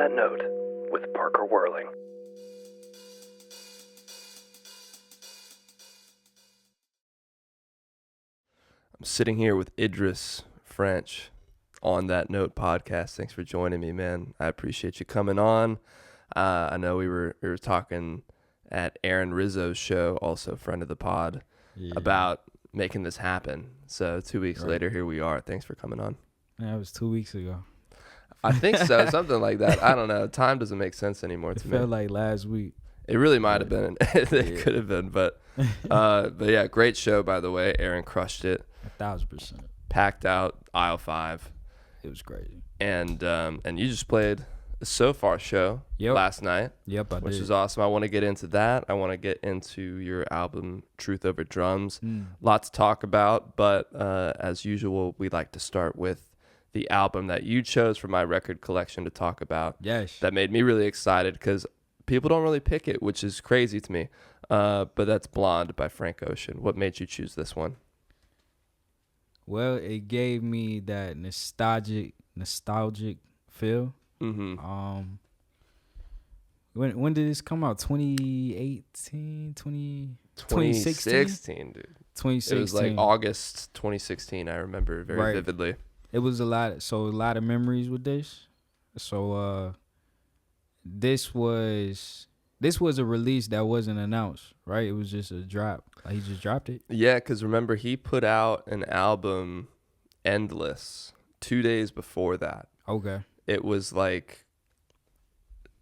That Note with Parker Whirling. I'm sitting here with Idris French on That Note podcast. Thanks for joining me, man. I appreciate you coming on. I know we were talking at Aaron Rizzo's show, also friend of the pod, about making this happen. So 2 weeks later, here we are. Thanks for coming on. Yeah, it was 2 weeks ago. I think so, something like that. I don't know. Time doesn't make sense anymore to me. It felt like last week. It really might have been. It could have been, but yeah, great show, by the way. Aaron crushed it. 1,000%. Packed out aisle 5. It was crazy. And you just played a So Far show last night. Yep, which is awesome. I want to get into that. I want to get into your album, Truth Over Drums. Lot to talk about, but as usual, we like to start with the album that you chose for my record collection to talk about. Yes. That made me really excited because people don't really pick it, which is crazy to me. But that's Blonde by Frank Ocean. What made you choose this one? Well, it gave me that nostalgic feel. Mm-hmm. When did this come out? 2018, 2016, dude. 2016. It was like August 2016. I remember very vividly. It was a lot of memories with this. So this was a release that wasn't announced, right? It was just a drop. Like, he just dropped it. Yeah, because remember, he put out an album, Endless, 2 days before that. Okay. It was like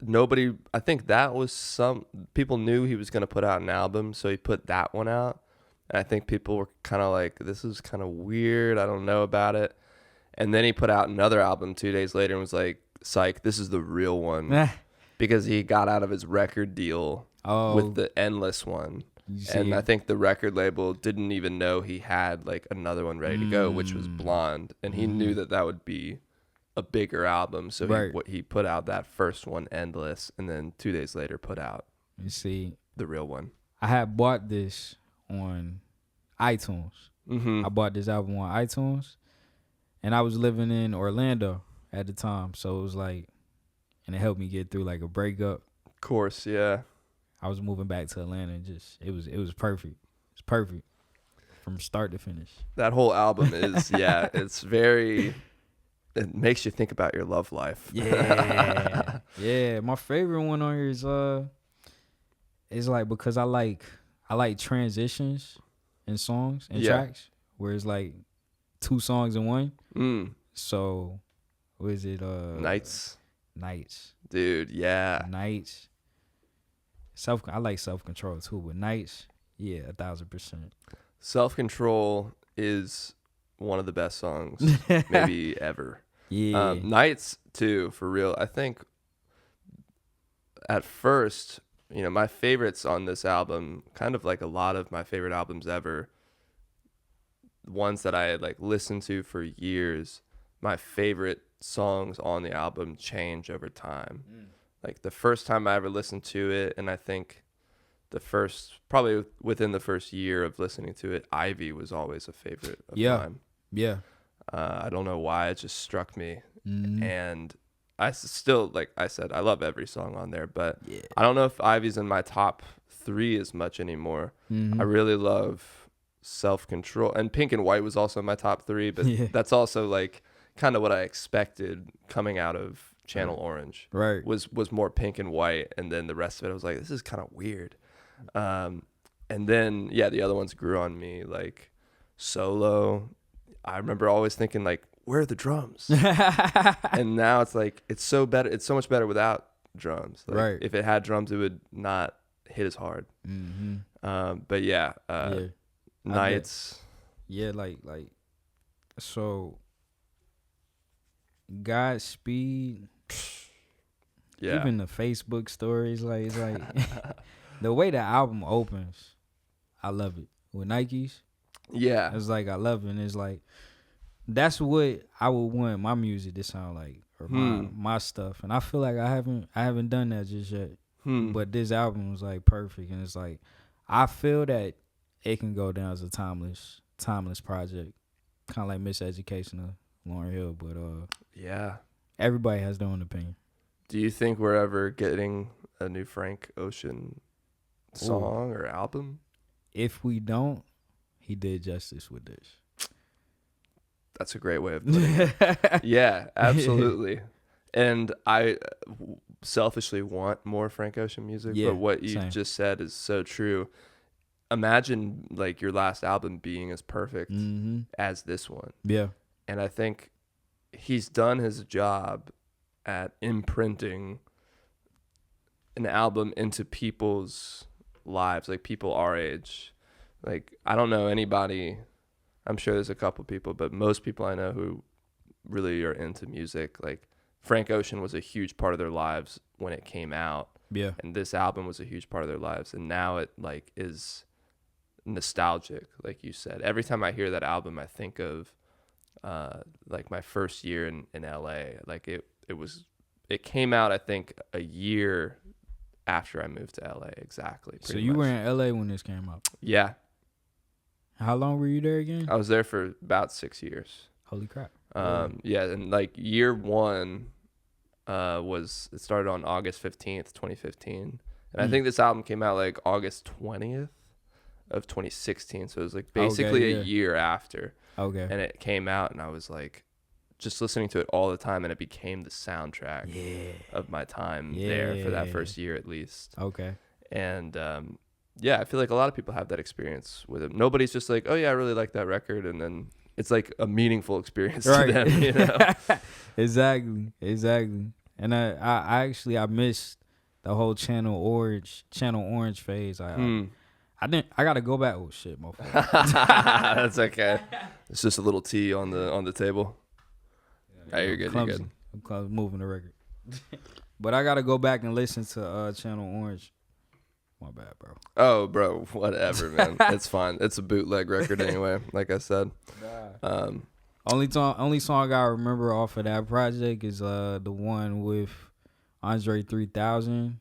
I think that was some people knew he was going to put out an album, so he put that one out. And I think people were kind of like, this is kind of weird. I don't know about it. And then he put out another album 2 days later and was like, psych, this is the real one. Because he got out of his record deal with the Endless one. And I think the record label didn't even know he had like another one ready to go, which was Blonde. And he knew that would be a bigger album. So he put out that first one, Endless, and then 2 days later put out the real one. I had bought this on iTunes. Mm-hmm. I bought this album on iTunes. And I was living in Orlando at the time. So it was like, and it helped me get through like a breakup. Of course, yeah. I was moving back to Atlanta and it was perfect. It's perfect from start to finish. That whole album is, it makes you think about your love life. Yeah. Yeah. My favorite one on here is like, because I like transitions in songs and tracks where it's like 2 songs in one. So what is it? Nights. Dude, yeah. Nights. I like Self-Control too, but Nights, 1,000%. Self-Control is one of the best songs maybe ever. Yeah. Nights too, for real. I think at first, my favorites on this album, kind of like a lot of my favorite albums ever, ones that I had like listened to for years, my favorite songs on the album change over time. Like the first time I ever listened to it, and I think probably within the first year of listening to it, Ivy was always a favorite of mine. Yeah. I don't know why, it just struck me. And I still, like I said, I love every song on there, but I don't know if Ivy's in my top 3 as much anymore. I really love Self-Control, and Pink and White was also in my top 3, but that's also like kind of what I expected coming out of Channel Orange. Right. Was more Pink and White, and then the rest of it I was like, this is kind of weird. And then the other ones grew on me, like Solo. I remember always thinking like, where are the drums? And now it's like, it's so much better without drums. Like, if it had drums, it would not hit as hard. But Nights. So Godspeed. Yeah. Even the Facebook stories, like, it's like the way the album opens, I love it. With Nikes. Yeah. It's like, I love it. And it's like, that's what I would want my music to sound like, or my stuff. And I feel like I haven't done that just yet. But this album was like perfect, and it's like, I feel that it can go down as a timeless project, kind of like Miseducation of Lauryn Hill. But everybody has their own opinion. Do you think we're ever getting a new Frank Ocean song or album? If we don't, he did justice with this. That's a great way of putting it. Yeah, absolutely. And I selfishly want more Frank Ocean music, but what you just said is so true. Imagine like your last album being as perfect as this one. Yeah. And I think he's done his job at imprinting an album into people's lives, like people our age. Like, I don't know anybody, I'm sure there's a couple people, but most people I know who really are into music, like Frank Ocean was a huge part of their lives when it came out. Yeah. And this album was a huge part of their lives. And now it like is nostalgic, like you said. Every time I hear that album, I think of like my first year in LA. Like it came out, I think, a year after I moved to LA. Exactly. So you were in LA when this came out? Yeah. How long were you there again? I was there for about 6 years. Holy crap. Yeah, and like year one it started on August 15th, 2015. And I think this album came out like August 20th of 2016. So it was like basically a year after. Okay. And it came out and I was like just listening to it all the time, and it became the soundtrack of my time there for that first year at least. Okay. And I feel like a lot of people have that experience with it. Nobody's just like, oh yeah, I really like that record, and then it's like a meaningful experience to them, you know? Exactly. And I actually missed the whole Channel Orange phase. I gotta go back. Oh shit, motherfucker. That's okay. It's just a little tea on the table. Yeah, you're good. Clumsy. You're good. I'm clumsy, moving the record. But I gotta go back and listen to Channel Orange. My bad, bro. Oh, bro, whatever, man. It's fine. It's a bootleg record anyway. Like I said. Only song I remember off of that project is the one with Andre 3000.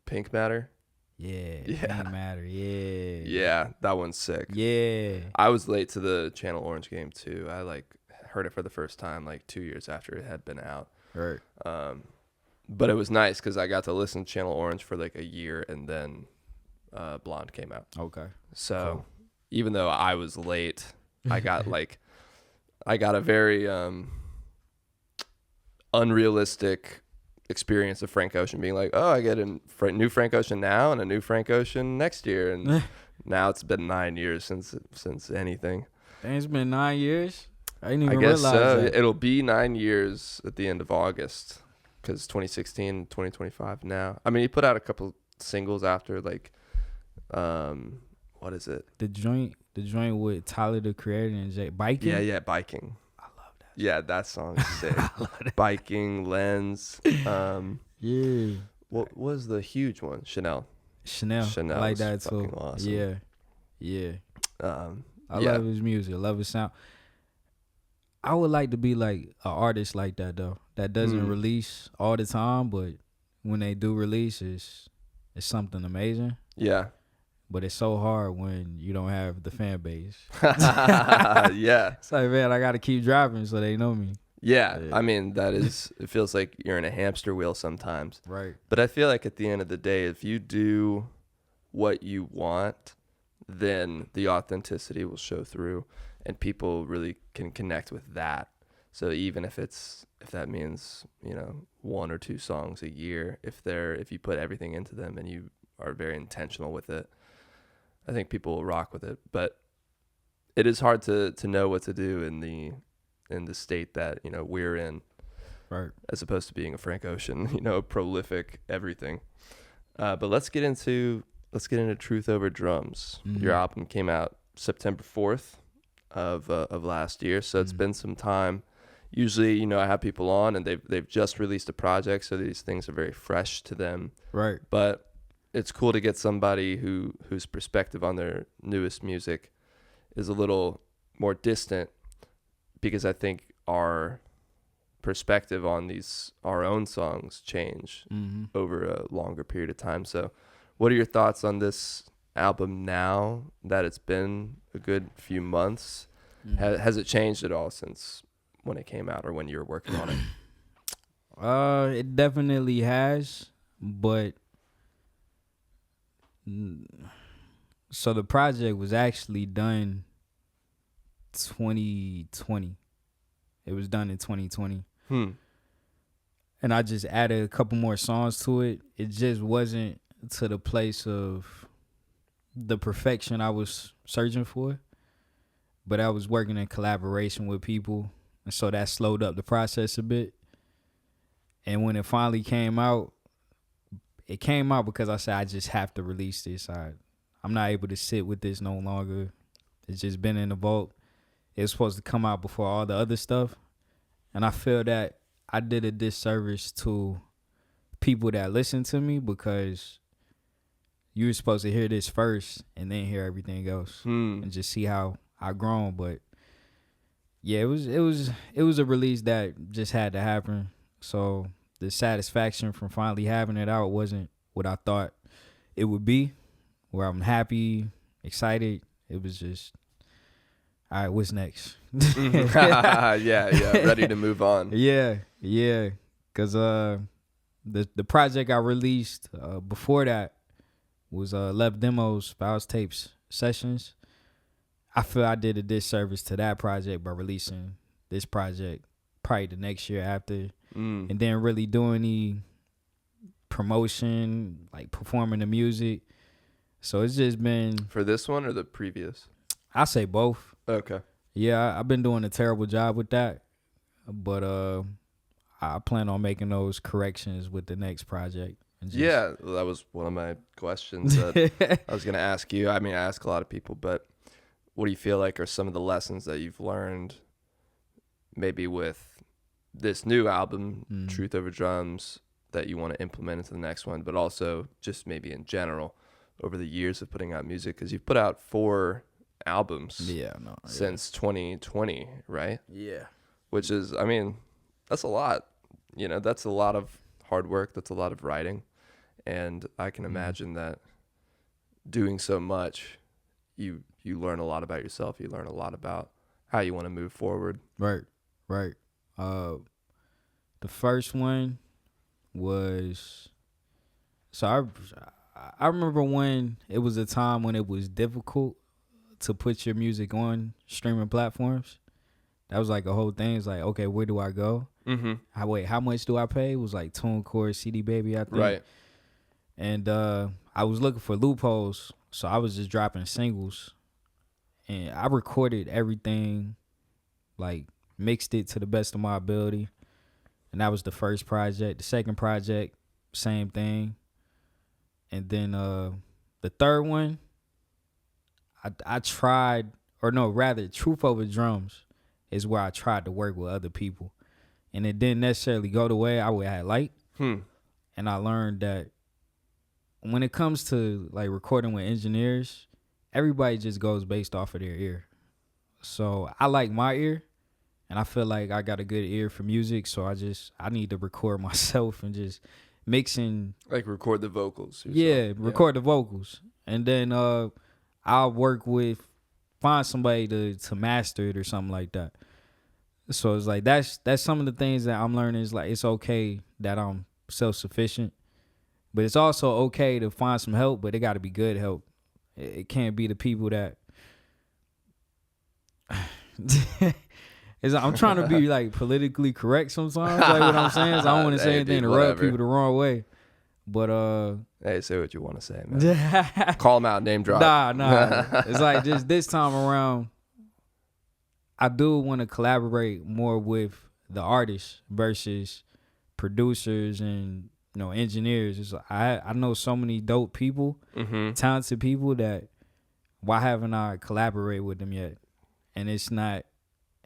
Pink Matter. Yeah. Pink Matter. Yeah. Yeah, that one's sick. Yeah. I was late to the Channel Orange game too. I like heard it for the first time like 2 years after it had been out. Right. But it was nice because I got to listen to Channel Orange for like a year, and then Blonde came out. Okay. So even though I was late, I got a very unrealistic experience of Frank Ocean being like, oh, I get a new Frank Ocean now and a new Frank Ocean next year, and now it's been 9 years since anything. Dang, it's been 9 years. I didn't even guess realize so. that. It'll be 9 years at the end of August, because 2016, 2025 now. I mean, he put out a couple singles after, like, what is it? The joint with Tyler the Creator and Jay Biking. Yeah, Biking. I love that. Yeah, that song is sick. I love that. Biking, Lens. Yeah. What was the huge one? Chanel. I like that too. Awesome. Yeah. I yeah. love his music. I love his sound. I would like to be like an artist like that though. That doesn't release all the time, but when they do release, it's something amazing. Yeah. But it's so hard when you don't have the fan base. Yeah. It's like, man, I got to keep dropping so they know me. Yeah. I mean, it feels like you're in a hamster wheel sometimes. Right. But I feel like at the end of the day, if you do what you want, then the authenticity will show through, and people really can connect with that. So even if that means, you know, 1 or 2 songs a year, if you put everything into them and you are very intentional with it, I think people will rock with it. But it is hard to know what to do in the state that, you know, we're in, right? As opposed to being a Frank Ocean, you know, prolific everything. But let's get into Truth Over Drums. Your album came out September 4th of last year, so it's been some time. Usually, you know, I have people on and they've just released a project, so these things are very fresh to them. Right. But it's cool to get somebody whose perspective on their newest music is a little more distant, because I think our perspective on our own songs change over a longer period of time. So what are your thoughts on this album now that it's been a good few months? Has it changed at all since when it came out or when you were working on it? It definitely has, but so the project was actually done 2020. It was done in 2020. And I just added a couple more songs to it. It just wasn't to the place of the perfection I was searching for. But I was working in collaboration with people, and so that slowed up the process a bit. And when it finally came out, it came out because I said I just have to release this. I'm not able to sit with this no longer. It's just been in the vault. It was supposed to come out before all the other stuff. And I feel that I did a disservice to people that listen to me because you were supposed to hear this first and then hear everything else and just see how I've grown. But yeah, it was a release that just had to happen. So the satisfaction from finally having it out wasn't what I thought it would be, where I'm happy, excited. It was just, all right, what's next? yeah, ready to move on. Yeah, because the project I released before that was Left Demos, Files, Tapes, Sessions. I feel I did a disservice to that project by releasing this project probably the next year after, and then really doing the promotion, like performing the music. So it's just been... For this one or the previous? I say both. Okay. Yeah, I've been doing a terrible job with that, but I plan on making those corrections with the next project. Yeah, that was one of my questions that I was going to ask you. I mean, I ask a lot of people, but what do you feel like are some of the lessons that you've learned maybe with this new album, Truth Over Drums, that you want to implement into the next one, but also just maybe in general over the years of putting out music? Because you've put out 4 albums since 2020, right? Yeah. Which is, I mean, that's a lot. You know, that's a lot of hard work. That's a lot of writing. And I can imagine that doing so much, you learn a lot about yourself. You learn a lot about how you want to move forward. Right. The first one was, so I remember when it was a time when it was difficult to put your music on streaming platforms. That was like a whole thing. It's like, okay, where do I go? How much do I pay? It was like TuneCore, CD Baby, I think. Right. And I was looking for loopholes, so I was just dropping singles. And I recorded everything, like mixed it to the best of my ability. And that was the first project. The second project, same thing. And then the third one, I tried, or no, rather, Truth Over Drums is where I tried to work with other people. And it didn't necessarily go the way I would have liked. And I learned that when it comes to like recording with engineers, everybody just goes based off of their ear. So I like my ear, and I feel like I got a good ear for music. So I need to record myself and just mixing. Like record the vocals. Record the vocals. And then I'll find somebody to master it or something like that. So it's like that's some of the things that I'm learning. Is like it's okay that I'm self-sufficient, but it's also okay to find some help, but it got to be good help. It can't be the people that I'm trying to be like politically correct sometimes. Like what I'm saying is I don't want to say anything to rub people the wrong way. But hey, say what you want to say, man. Call them out, name drop. Nah. It's like just this time around, I do want to collaborate more with the artists versus producers and engineers. It's like, I know so many dope people, talented people that why haven't I collaborated with them yet? And it's not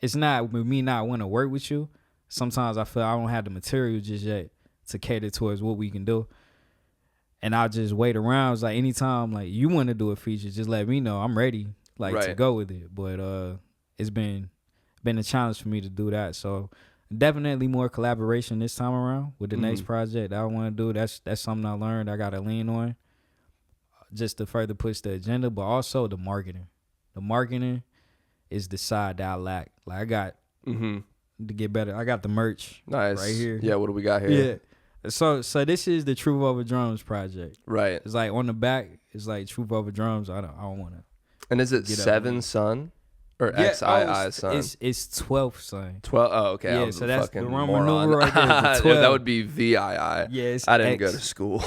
with me not want to work with you. Sometimes I feel I don't have the material just yet to cater towards what we can do. And I'll just wait around. It's like anytime like you want to do a feature, just let me know. I'm ready to go with it. But it's been a challenge for me to do that. So definitely more collaboration this time around with the next project that I want to do. That's something I learned I got to lean on just to further push the agenda, but also the marketing. The marketing is the side that I lack. Like I got to get better. I got the merch Nice. right here. Yeah, what do we got here? Yeah. So this is the Truth Over Drums project. Right. It's like on the back, it's like Truth Over Drums. I don't want to. And is it Seven Son or XII Son? It's 12th Son. 12. Oh, okay. Yeah, I'm so that's the fucking Roman moron. numeral right there. The 12. That would be VII. Yeah, it's I didn't X. go to school.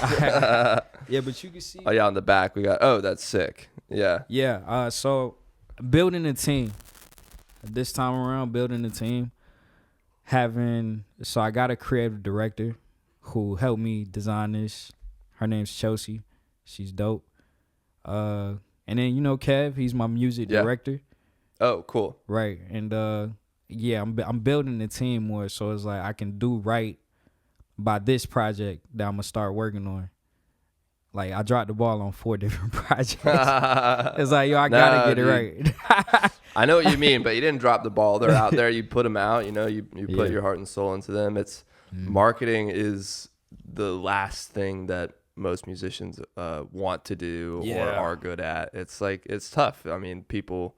Yeah, but you can see. Oh yeah, on the back we got. Oh, that's sick. Yeah. Yeah. So building a team. This time around, building a team. So I got a creative director who helped me design this. Her name's Chelsea. She's dope. And then Kev, he's my music director. Oh, cool. Right. And I'm building the team more, so it's like I can do right by this project that I'm gonna start working on. Like I dropped the ball on 4 different projects. It's like, I gotta get it right. I know what you mean, but you didn't drop the ball. They're out there. You put them out. You put your heart and soul into them. It's marketing is the last thing that most musicians want to do or are good at. It's like it's tough. I mean, people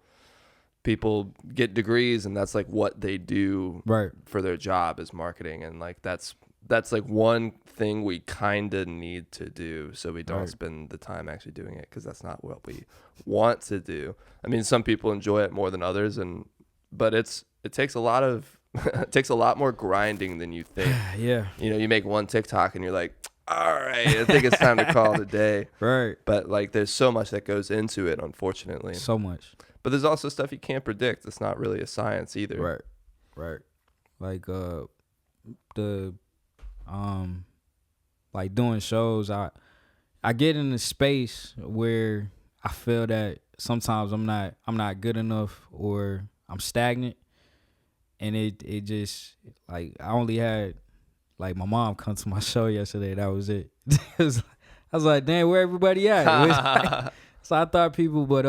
get degrees, and that's like what they do for their job is marketing, and like that's like one thing we kind of need to do so we don't spend the time actually doing it, because that's not what we want to do. I mean, some people enjoy it more than others, but it takes a lot of it takes a lot more grinding than you think. Yeah. You make one TikTok and you're like, all right, I think it's time to call it a day. Right. But like there's so much that goes into it, unfortunately. So much. But there's also stuff you can't predict. It's not really a science either. Right. Like like doing shows, I get in a space where I feel that sometimes I'm not good enough, or I'm stagnant, and it just like I only had like my mom come to my show yesterday. That was it. I was like, damn, where everybody at? So I thought people, but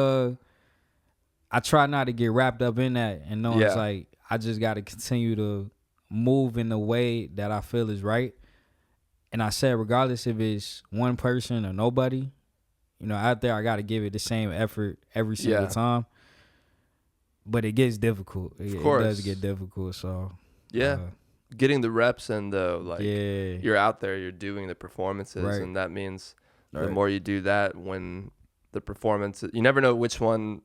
I try not to get wrapped up in that, and know it's like I just got to continue to move in the way that I feel is right. And I said, regardless if it's one person or nobody, out there, I got to give it the same effort every single time. But it gets difficult. It does get difficult. So getting the reps in, though, you're out there, you're doing the performances, and that means the more you do that, when the performance, you never know which one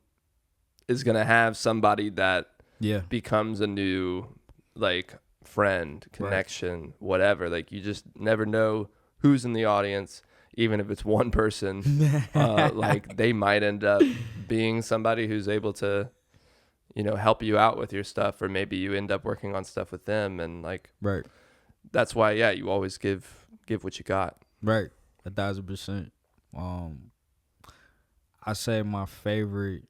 is gonna have somebody that becomes a new friend, connection, whatever. Like you just never know who's in the audience, even if it's one person. They might end up being somebody who's able to help you out with your stuff, or maybe you end up working on stuff with them, and that's why you always give what you got. 1,000%. I say my favorite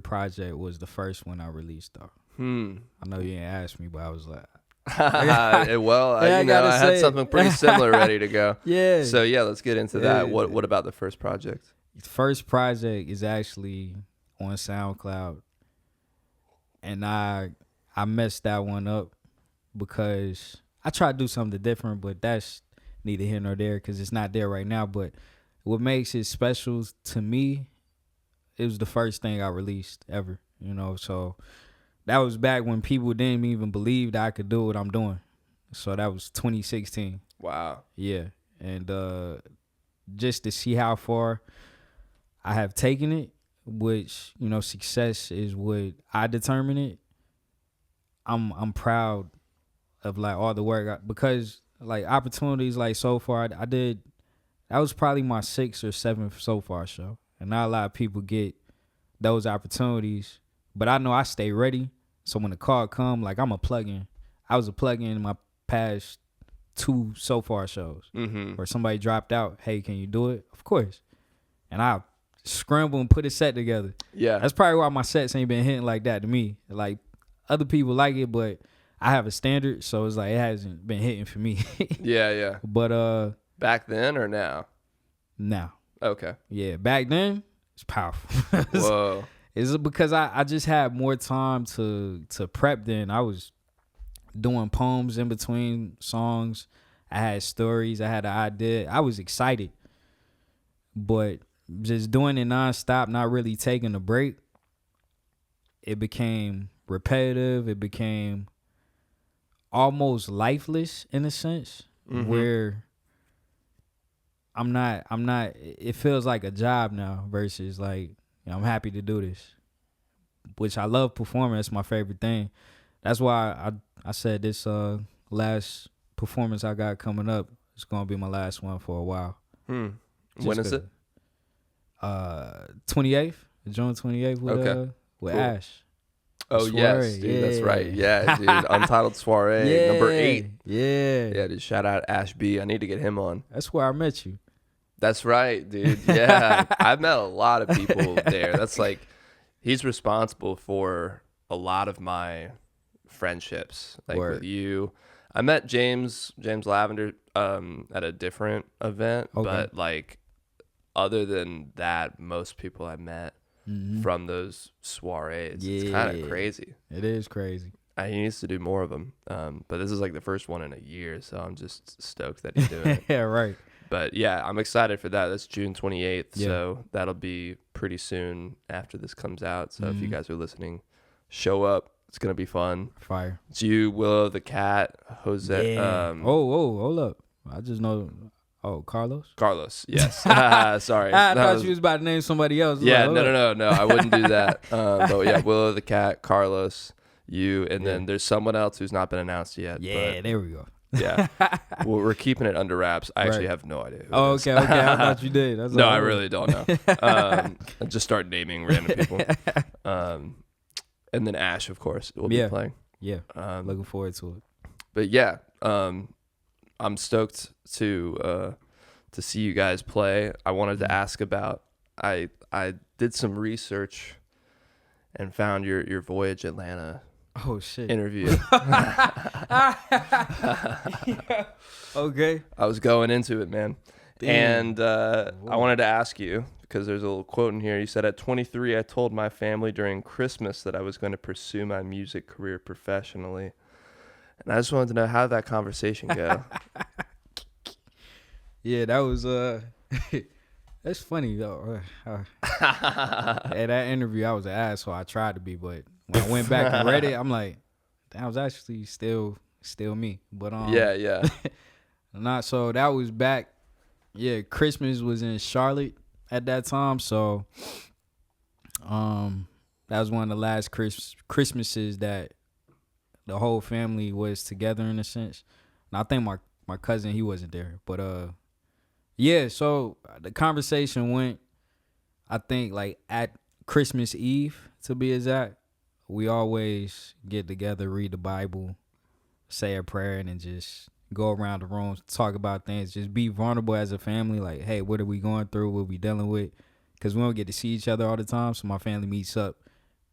project was the first one I released, though. I know you didn't ask me, but I was like, I had something pretty similar ready to go. Yeah. So let's get into that. What about the first project? The first project is actually on SoundCloud, and I messed that one up because I tried to do something different, but that's neither here nor there because it's not there right now. But what makes it special to me, it was the first thing I released ever, so that was back when people didn't even believe that I could do what I'm doing. So that was 2016. Wow. Yeah. And just to see how far I have taken it, which, success is what I determine it. I'm proud of all the work because opportunities so far I did. That was probably my 6th or 7th so far show. And not a lot of people get those opportunities. But I know I stay ready. So when the call come, I'm a plug-in. I was a plug-in in my past 2 so far shows. Where somebody dropped out. Hey, can you do it? Of course. And I scramble and put a set together. Yeah. That's probably why my sets ain't been hitting like that to me. Other people like it, but I have a standard. So it's it hasn't been hitting for me. Yeah. But back then or now? Now. Okay. Yeah, back then, it's powerful. Whoa. It's because I just had more time to prep then. I was doing poems in between songs. I had stories. I had an idea. I was excited. But just doing it nonstop, not really taking a break, it became repetitive. It became almost lifeless in a sense, where I'm not. It feels like a job now versus like I'm happy to do this, which I love performing. That's my favorite thing. That's why I said this last performance I got coming up is gonna be my last one for a while. When is it? 28th, June 28th with Cool. Ash. Oh Soiree. yes, dude, that's right. Yeah, dude, Untitled Soiree, number 8. Yeah, dude, shout out Ash B. I need to get him on. That's where I met you. That's right, dude. Yeah, I've met a lot of people there. That's like, he's responsible for a lot of my friendships, like with you. I met James Lavender at a different event, but like other than that, most people I met from those soirees. It's kind of crazy. It is crazy. He needs to do more of them, but this is like the first one in a year, so I'm just stoked that he's doing it. Yeah, right. But yeah, I'm excited for that. That's June 28th, so that'll be pretty soon after this comes out. So if you guys are listening, show up. It's gonna be fun. Fire. It's you, Willow the cat, Jose. Yeah. Hold up. I just know. Oh, Carlos. Yes. Sorry. I thought you was about to name somebody else. Yeah. No. I wouldn't do that. But yeah, Willow the cat, Carlos, you, and then there's someone else who's not been announced yet. Yeah. But There we go. yeah. Well, we're keeping it under wraps. I actually have no idea. Oh, okay. I thought you did. That's no, I really don't know. I just start naming random people. And then Ash, of course, will be playing. Yeah. Looking forward to it. But yeah, I'm stoked to see you guys play. I wanted to ask about. I did some research and found your Voyage Atlanta. Oh shit! Interview. Okay. I was going into it, man. Damn. And I wanted to ask you, because there's a little quote in here. You said, at 23, I told my family during Christmas that I was going to pursue my music career professionally. And I just wanted to know, how did that conversation go? Yeah, that was that's funny though. At that interview, I was an asshole. I tried to be, but when I went back and read it, I'm like, that was actually still me. But yeah. Not so. That was back. Yeah, Christmas was in Charlotte at that time, so that was one of the last Christmases that the whole family was together in a sense. And I think my cousin, he wasn't there, but yeah. So the conversation went, I think, like at Christmas Eve, to be exact. We always get together, read the Bible, say a prayer, and then just go around the room, talk about things, just be vulnerable as a family. Like, hey, what are we going through? What are we dealing with? Because we don't get to see each other all the time. So my family meets up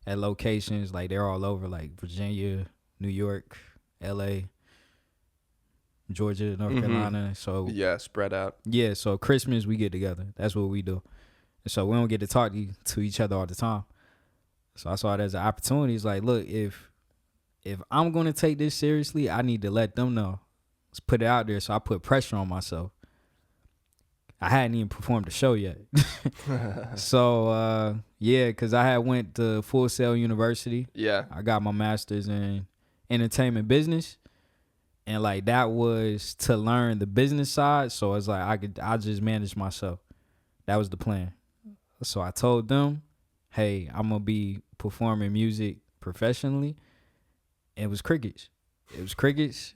at locations. Like, they're all over, like Virginia, New York, L.A., Georgia, North Carolina. So yeah, spread out. Yeah, so Christmas, we get together. That's what we do. And so we don't get to talk to each other all the time. So I saw it as an opportunity. It's like, look, if I'm going to take this seriously, I need to let them know. Let's put it out there. So I put pressure on myself. I hadn't even performed the show yet. So, yeah, because I had went to Full Sail University. Yeah. I got my master's in entertainment business. And, like, that was to learn the business side. So it's like I just manage myself. That was the plan. So I told them, hey, I'm going to be performing music professionally. And it was crickets.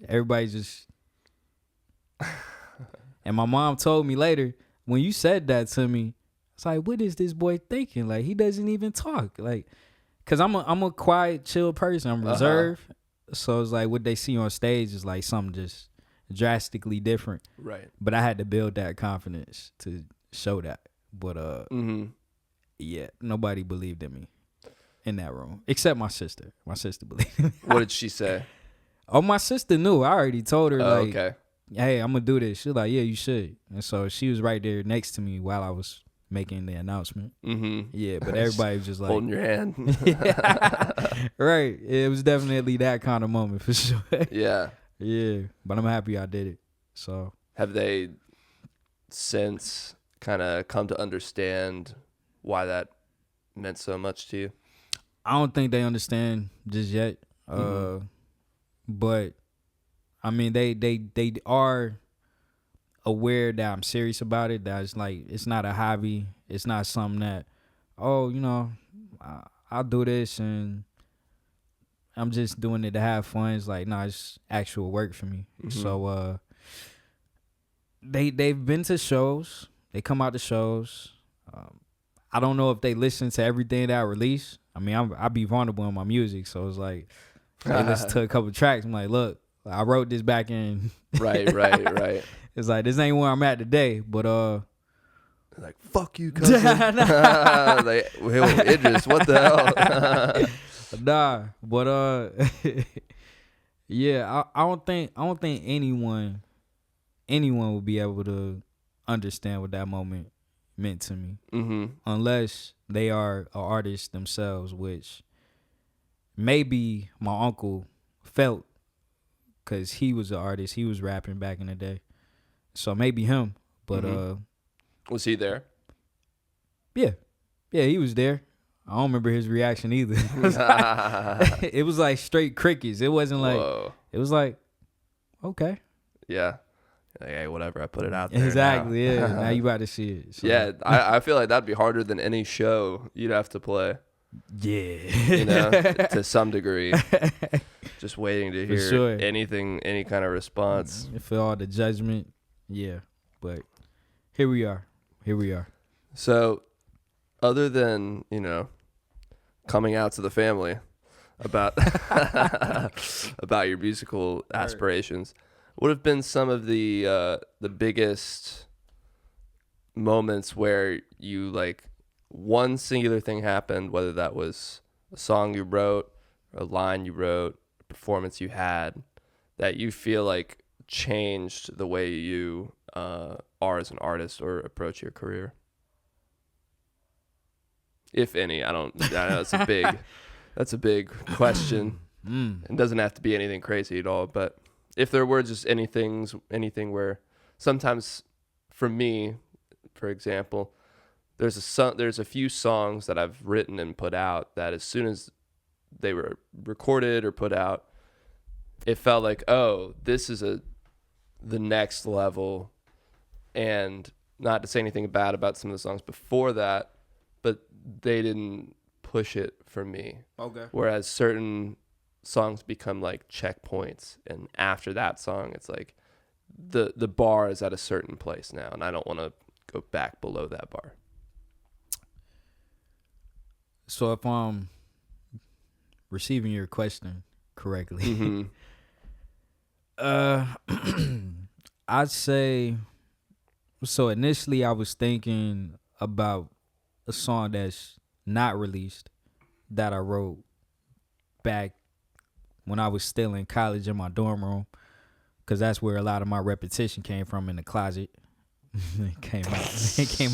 Everybody just... And my mom told me later, when you said that to me, it's like, what is this boy thinking? Like, he doesn't even talk. Like, because I'm a quiet, chill person. I'm reserved. So it's like what they see on stage is like something just drastically different. Right. But I had to build that confidence to show that. But yeah, nobody believed in me in that room except my sister. My sister believed in me. What did she say? Oh, my sister knew. I already told her, like, okay, hey, I'm going to do this. She was like, yeah, you should. And so she was right there next to me while I was making the announcement. Yeah, but everybody was just like... holding your hand. Right. It was definitely that kind of moment for sure. Yeah. Yeah, but I'm happy I did it. So... Have they since kind of come to understand why that meant so much to you? I don't think they understand just yet. But I mean, they are aware that I'm serious about it. That it's like, it's not a hobby. It's not something that, oh, you know, I'll do this and I'm just doing it to have fun. It's like, nah, it's actual work for me. So they've been to shows. They come out to shows. I don't know if they listen to everything that I release. I mean, I be vulnerable in my music, so it's like they listen to a couple tracks. I'm like, look, I wrote this back in. Right. It's like, this ain't where I'm at today, but like, fuck you, cousin. Like, Idris, what the hell? Nah, but yeah, I don't think anyone will be able to understand what that moment meant to me, unless they are an artist themselves, which maybe my uncle felt, because he was an artist. He was rapping back in the day, so maybe him. But was he there? Yeah, he was there. I don't remember his reaction either. It was like straight crickets. It wasn't like, Whoa. It was like, okay. Yeah. Like, hey, whatever, I put it out there. Exactly, now. yeah. Now you about to see it. So. Yeah, I feel like that'd be harder than any show you'd have to play. Yeah. You know, to some degree. Just waiting to hear sure. anything, any kind of response. For all the judgment. Yeah. But here we are. So, other than, you know, coming out to the family about about your musical aspirations, what have been some of the biggest moments where you, like, one singular thing happened, whether that was a song you wrote, a line you wrote, a performance you had, that you feel like changed the way you are as an artist or approach your career? If any, I know that's a big question. It doesn't have to be anything crazy at all, but if there were just anything where sometimes, for me, for example, there's a few songs that I've written and put out that as soon as they were recorded or put out, it felt like, oh, this is the next level. And not to say anything bad about some of the songs before that, but they didn't push it for me. Okay. Whereas certain songs become like checkpoints, and after that song, it's like the bar is at a certain place now, and I don't want to go back below that bar. So if I'm receiving your question correctly, I'd say, so initially I was thinking about a song that's not released that I wrote back when I was still in college in my dorm room, because that's where a lot of my repetition came from, in the closet. It came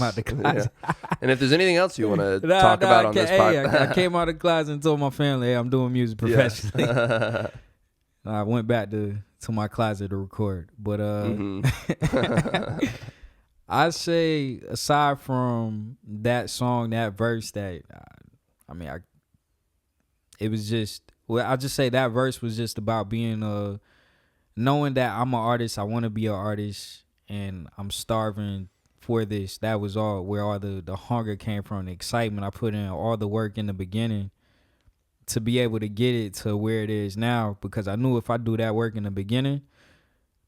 out the closet. Yeah. And if there's anything else you want to talk about on this podcast, I came out of the closet and told my family, hey, I'm doing music professionally. Yeah. I went back to my closet to record. But I say, aside from that song, that verse, that it was just, well, I'll just say that verse was just about being knowing that I'm an artist, I want to be an artist, and I'm starving for this. That was all where all the hunger came from, the excitement. I put in all the work in the beginning to be able to get it to where it is now, because I knew if I do that work in the beginning,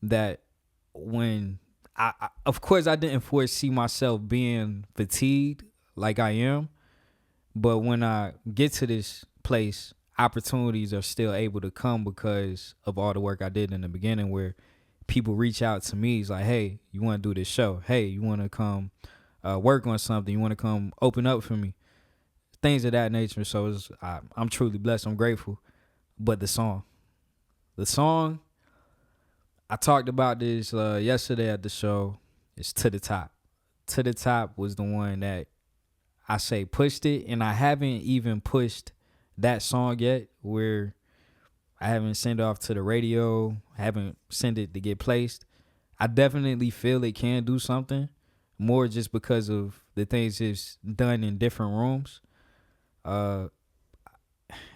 that when I of course I didn't foresee myself being fatigued like I am, but when I get to this place, opportunities are still able to come because of all the work I did in the beginning, where people reach out to me. It's like, hey, you want to do this show? Hey, you want to come work on something? You want to come open up for me? Things of that nature. So I'm truly blessed. I'm grateful. But the song, I talked about this yesterday at the show. It's To The Top. To The Top was the one that I say pushed it, and I haven't even pushed that song yet, where I haven't sent it off to the radio, haven't sent it to get placed. I definitely feel it can do something more, just because of the things it's done in different rooms.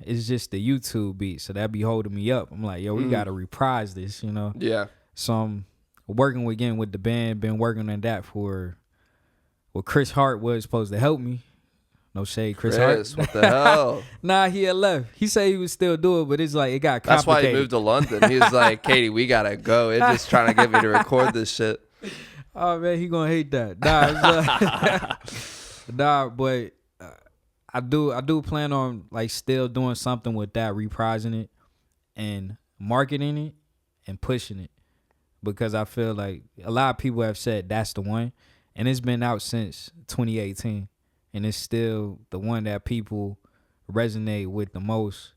it's just the YouTube beat, so that be holding me up. I'm like, yo, we gotta reprise this, you know. Yeah. So I'm working again with the band. Been working on that for. Well, Chris Hart was supposed to help me. No shade, Chris Hart. What the hell? Nah, he had left. He said he would still do it, but it's like it got complicated. That's why he moved to London. He was like, Katie, we gotta go. It's just trying to get me to record this shit. Oh man, he gonna hate that. Nah, nah, but I do plan on like still doing something with that, reprising it and marketing it and pushing it, because I feel like a lot of people have said that's the one, and it's been out since 2018. And it's still the one that people resonate with the most.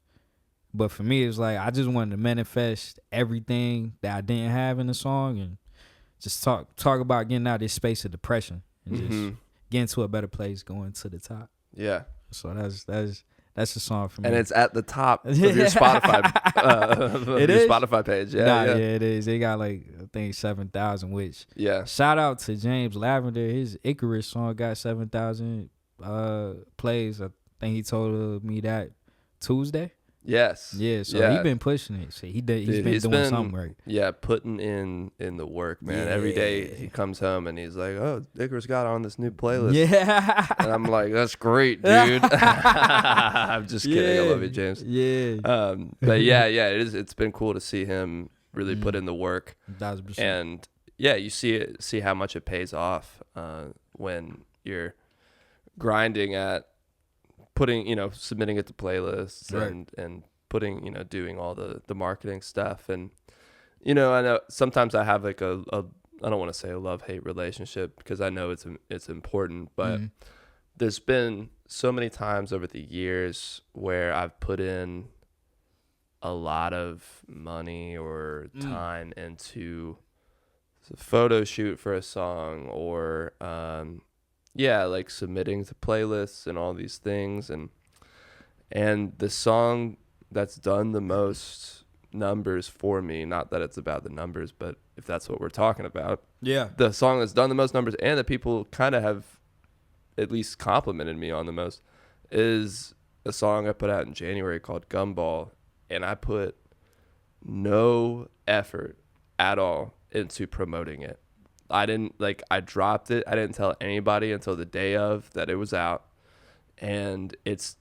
But for me, it's like I just wanted to manifest everything that I didn't have in the song and just talk about getting out of this space of depression and just getting to a better place, going to the top. Yeah. So that's the song for me. And it's at the top of your Spotify Spotify page. Yeah, yeah, it is. They got like I think 7,000, which shout out to James Lavender. His Icarus song got 7,000 plays. I think he told me that Tuesday. Yes. Yeah. So he been pushing it. So he's been doing something right. Yeah, putting in the work, man. Yeah. Every day he comes home and he's like, "Oh, Icarus got on this new playlist." Yeah. And I'm like, "That's great, dude." I'm just kidding. I love you, James. Yeah. But yeah, it is. It's been cool to see him really put in the work. 1,000%. And yeah, you see how much it pays off when you're grinding at putting, submitting it to playlists and putting, doing all the marketing stuff. And, I know sometimes I have like I don't want to say a love-hate relationship because I know it's important, but there's been so many times over the years where I've put in a lot of money or time into a photo shoot for a song or, like submitting to playlists and all these things. And the song that's done the most numbers for me, not that it's about the numbers, but if that's what we're talking about. Yeah. The song that's done the most numbers and that people kind of have at least complimented me on the most is a song I put out in January called Gumball. And I put no effort at all into promoting it. I dropped it. I didn't tell anybody until the day of that it was out. And it's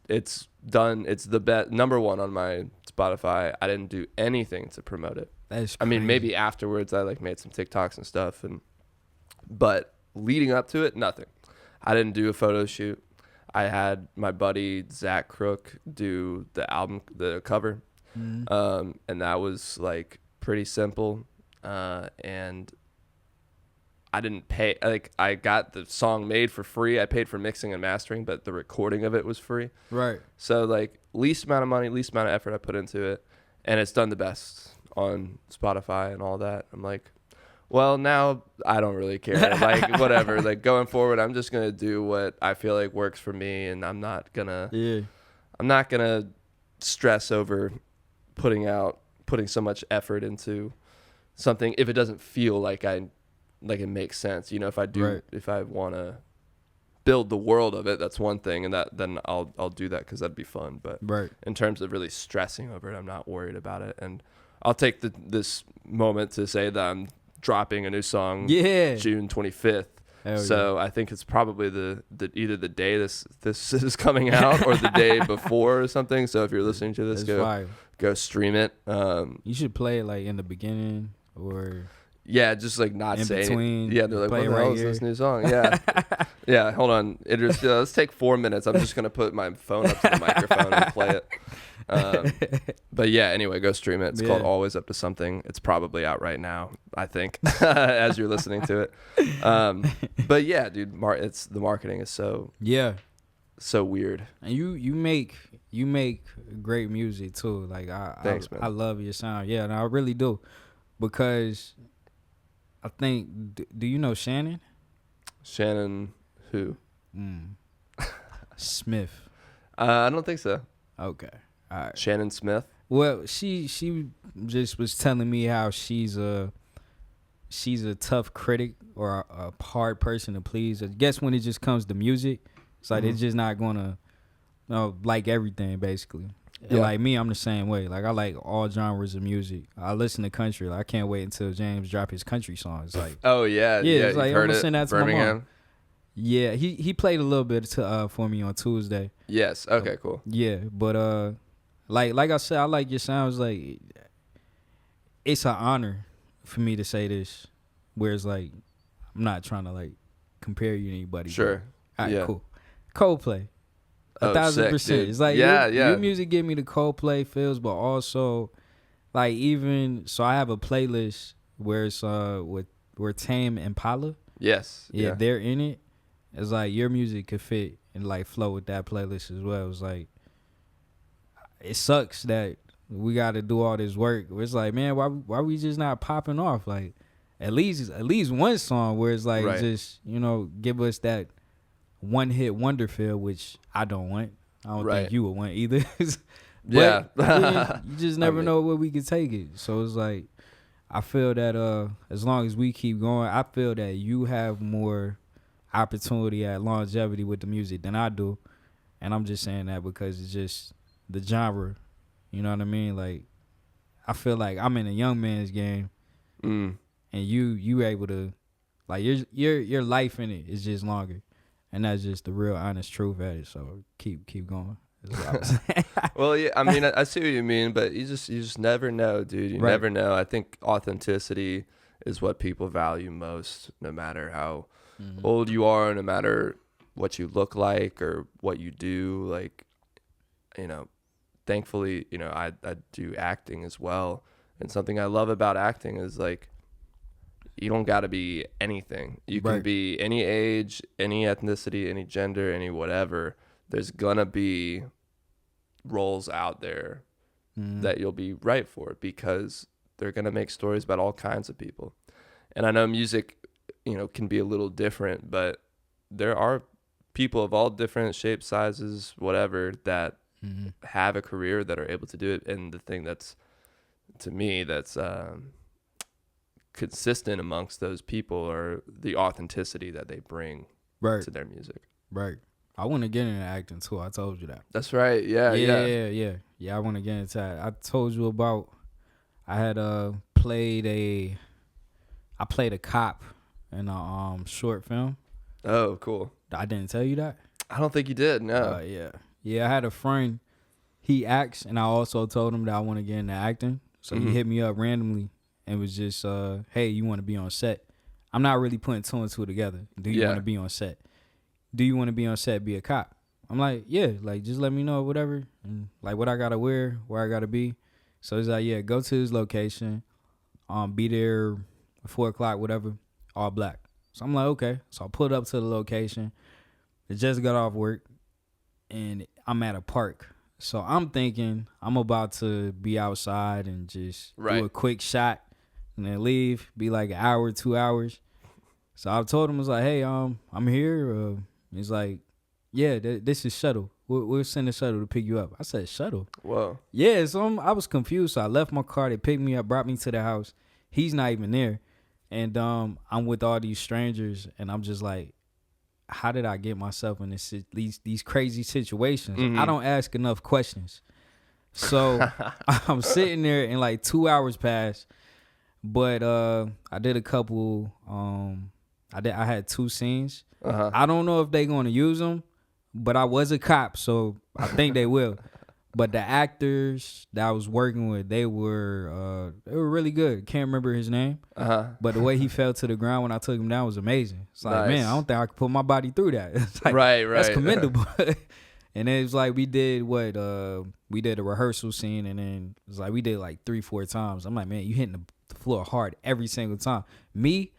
done. It's the best, number one on my Spotify. I didn't do anything to promote it. That's crazy. I mean, maybe afterwards I made some TikToks and stuff. But leading up to it, nothing. I didn't do a photo shoot. I had my buddy Zach Crook do the cover. And that was pretty simple. And I didn't pay, I got the song made for free. I paid for mixing and mastering, but the recording of it was free. Right. So least amount of money, least amount of effort I put into it. And it's done the best on Spotify and all that. I'm like, well, now I don't really care. Whatever. Going forward, I'm just going to do what I feel like works for me. And I'm not going to stress over putting so much effort into something if it doesn't feel like it makes sense. If I want to build the world of it, that's one thing, and then I'll do that because that'd be fun. But in terms of really stressing over it, I'm not worried about it. And I'll take this moment to say that I'm dropping a new song June 25th. So I think it's probably the either the day this is coming out or the day before or something. So if you're listening to this, go stream it. You should play it in the beginning or just not in say between. Yeah, they're like, what the hell is this new song? Yeah. Yeah, hold on. Idris, let's take 4 minutes. I'm just gonna put my phone up to the microphone and play it. But yeah, anyway, go stream it. It's called Always Up to Something. It's probably out right now, I think, as you're listening to it. But yeah, dude, the marketing is so weird. And you make great music too. Thanks, man. I love your sound. Yeah, and I really do, because I think do you know Shannon? Shannon who? Smith. I don't think so. Okay. All right. Shannon Smith. Well, she just was telling me how she's a tough critic or a hard person to please. I guess when it just comes to music, it's it's just not gonna like everything basically. And like me, I'm the same way. Like I like all genres of music. I listen to country. Like I can't wait until James drop his country songs. Like oh yeah, it's like I'm gonna send that to my mom. Yeah, he played a little bit for me on Tuesday. Yes. Okay. Cool. Yeah, but like I said, I like your sounds. Like it's an honor for me to say this. Whereas like I'm not trying to like compare you to anybody. Sure. All right, cool. Coldplay. 1,000%. Dude. It's like your music give me the Coldplay feels, but also like even so I have a playlist where it's where Tame Impala. Yes. Yeah, they're in it. It's like your music could fit and like flow with that playlist as well. It's like it sucks that we got to do all this work. It's like, man, why we just not popping off? Like at least one song where it's like just give us that one hit wonder feel, which I don't want. I don't think you would want either. But you just never know where we could take it. So it's like I feel that as long as we keep going, I feel that you have more opportunity at longevity with the music than I do. And I'm just saying that because it's just the genre. You know what I mean? Like I feel like I'm in a young man's game, and you able to like your life in it is just longer. And that's just the real honest truth at it. So keep going. That's what I was saying. Well, yeah, I mean, I see what you mean, but you just never know, dude. You never know. I think authenticity is what people value most, no matter how old you are, no matter what you look like or what you do. Like, thankfully, I do acting as well. And something I love about acting is like, you don't got to be anything. You can be any age, any ethnicity, any gender, any whatever. There's going to be roles out there that you'll be right for because they're going to make stories about all kinds of people. And I know music, can be a little different, but there are people of all different shapes, sizes, whatever, that have a career that are able to do it. And the thing that's, to me, that's consistent amongst those people or the authenticity that they bring to their music. Right. I want to get into acting too. I told you that. That's right. Yeah. I want to get into that. I told you about I had played a cop in a short film. Oh, cool. I didn't tell you that? I don't think you did. No. Yeah, I had a friend. He acts, and I also told him that I want to get into acting. So he hit me up randomly. And was just, hey, you want to be on set? I'm not really putting two and two together. Do you want to be on set? Do you want to be on set, be a cop? I'm like, yeah, like, just let me know, whatever. And, like, what I got to wear, where I got to be. So he's like, yeah, go to his location, be there at 4 o'clock, whatever, all black. So I'm like, okay. So I pulled up to the location. I just got off work, and I'm at a park. So I'm thinking I'm about to be outside and just do a quick shot. And then leave, be like an hour, 2 hours. So I told him, I was like, hey, I'm here. He's like, yeah, this is shuttle. We'll send a shuttle to pick you up. I said, shuttle? Whoa. Yeah, so I was confused. So I left my car. They picked me up, brought me to the house. He's not even there. And I'm with all these strangers, and I'm just like, how did I get myself in these crazy situations? I don't ask enough questions. So I'm sitting there, and like 2 hours pass. But I did a couple. I had 2 scenes. I don't know if they're going to use them, but I was a cop, so I think they will. But the actors that I was working with, they were really good. Can't remember his name, but the way he fell to the ground when I took him down was amazing. It's like, man, I don't think I could put my body through that. It's like, right. That's commendable. And it was like we did a rehearsal scene, and then it was like we did like 3-4 times. I'm like, man, you hitting the floor hard every single time. Me,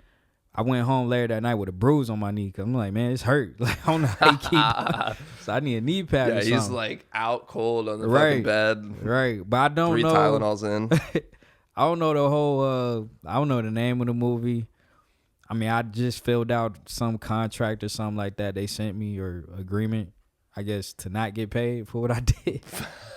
I went home later that night with a bruise on my knee because I'm like, man, it's hurt. Like, I don't know how you keep so I need a knee pad or something. Yeah, he's like out cold on the fucking bed. Right. But I don't know. 3 Tylenols in. I don't know the whole, I don't know the name of the movie. I mean, I just filled out some contract or something like that they sent me, or agreement, I guess, to not get paid for what I did.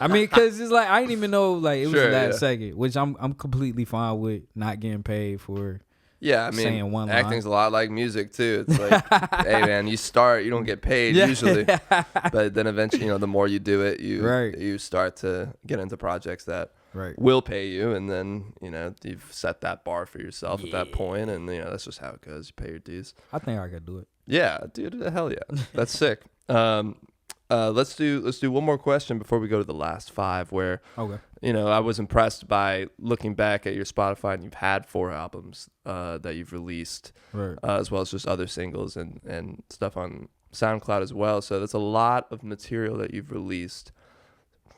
I mean, because it's like, I didn't even know, like, it was the last second, which I'm completely fine with not getting paid for Yeah, I mean, saying one line. acting's a lot like music too. It's like, hey man, you start, you don't get paid usually, but then eventually, you know, the more you do it, you start to get into projects that will pay you, and then you know you've set that bar for yourself at that point, and you know that's just how it goes. You pay your dues. I think I could do it. Yeah, dude, hell yeah, that's sick. Let's do one more question before we go to the last 5. Where you know I was impressed by looking back at your Spotify, and you've had 4 albums that you've released, as well as just other singles and stuff on SoundCloud as well. So that's a lot of material that you've released.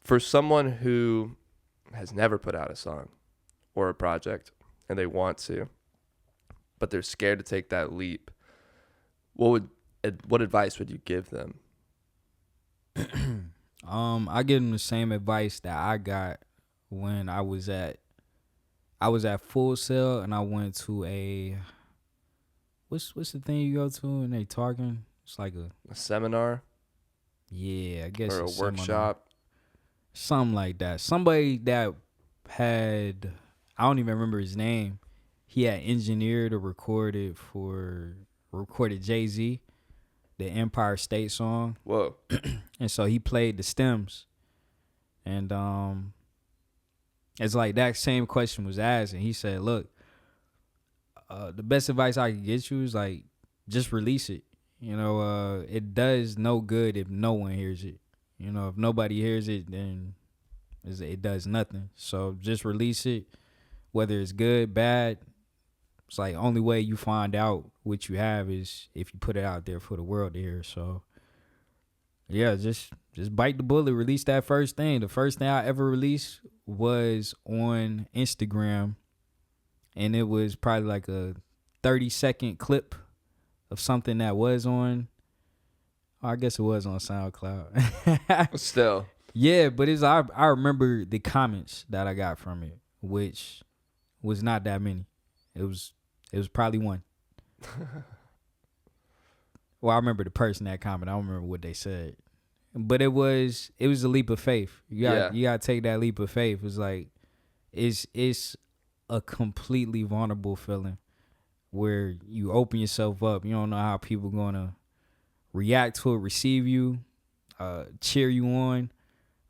For someone who has never put out a song or a project and they want to, but they're scared to take that leap, what advice would you give them? I give them the same advice that I got when I was at Full Sail, and I went to a what's the thing you go to and they talking? It's like a seminar. Yeah, I guess or a seminar. Workshop. Something like that. Somebody that had, I don't even remember his name. He had engineered or recorded Jay-Z, the Empire State song. Whoa. And so he played the stems. And it's like that same question was asked, and he said, look, the best advice I can get you is like, just release it. You know, it does no good if no one hears it. You know, if nobody hears it, then it does nothing. So just release it, whether it's good, bad. It's like only way you find out what you have is if you put it out there for the world to hear. So yeah, just bite the bullet, release that first thing. The first thing I ever released was on Instagram, and it was probably like a 30-second clip of something that was on, I guess it was on SoundCloud. Still. Yeah, but I remember the comments that I got from it, which was not that many. It was probably one. Well, I remember the person that commented. I don't remember what they said. But it was a leap of faith. You gotta take that leap of faith. It's like it's a completely vulnerable feeling where you open yourself up. You don't know how people gonna react to it, receive you, cheer you on,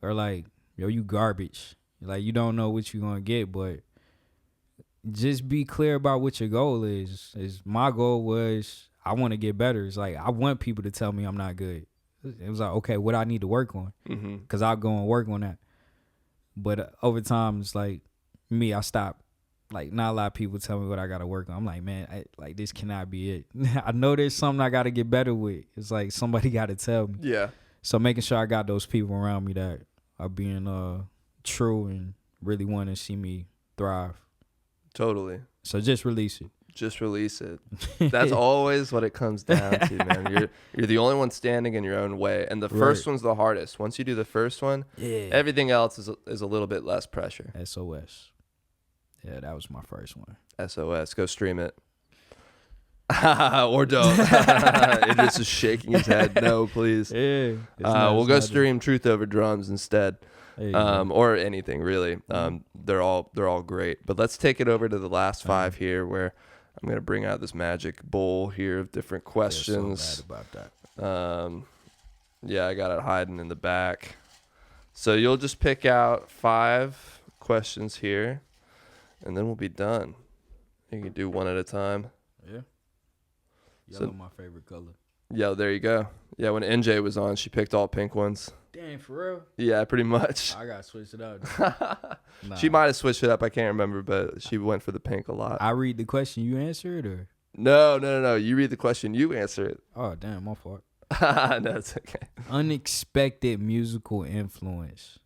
or like, yo, you garbage. Like, you don't know what you're gonna get, but just be clear about what your goal is. My goal was, I want to get better. It's like, I want people to tell me I'm not good. It was like, okay, what I need to work on, because I'll go and work on that. But over time, it's like me, I stopped. Like, not a lot of people tell me what I got to work on. I'm like, man, this cannot be it. I know there's something I got to get better with. It's like somebody got to tell me. Yeah. So making sure I got those people around me that are being true and really want to see me thrive. Totally. So just release it. Just release it. That's always what it comes down to, man. You're the only one standing in your own way, and the first one's the hardest. Once you do the first one, everything else is a little bit less pressure. SOS. Yeah, that was my first one. SOS. Go stream it. Or don't. Idris is shaking his head. No, please. Yeah. We'll go stream Truth Over Drums instead. Or anything really. They're all great. But let's take it over to the last 5 here, where I'm gonna bring out this magic bowl here of different questions. So mad about that. I got it hiding in the back. So you'll just pick out 5 questions here, and then we'll be done. You can do one at a time. Yeah. Yellow, my favorite color. Yeah, there you go. Yeah, when NJ was on, she picked all pink ones. Damn, for real? Yeah, pretty much. I gotta switch it up. Nah. She might have switched it up. I can't remember, but she went for the pink a lot. I read the question, you answer it, or? No. You read the question, you answer it. Oh, damn, my fault. No, it's okay. Unexpected musical influence.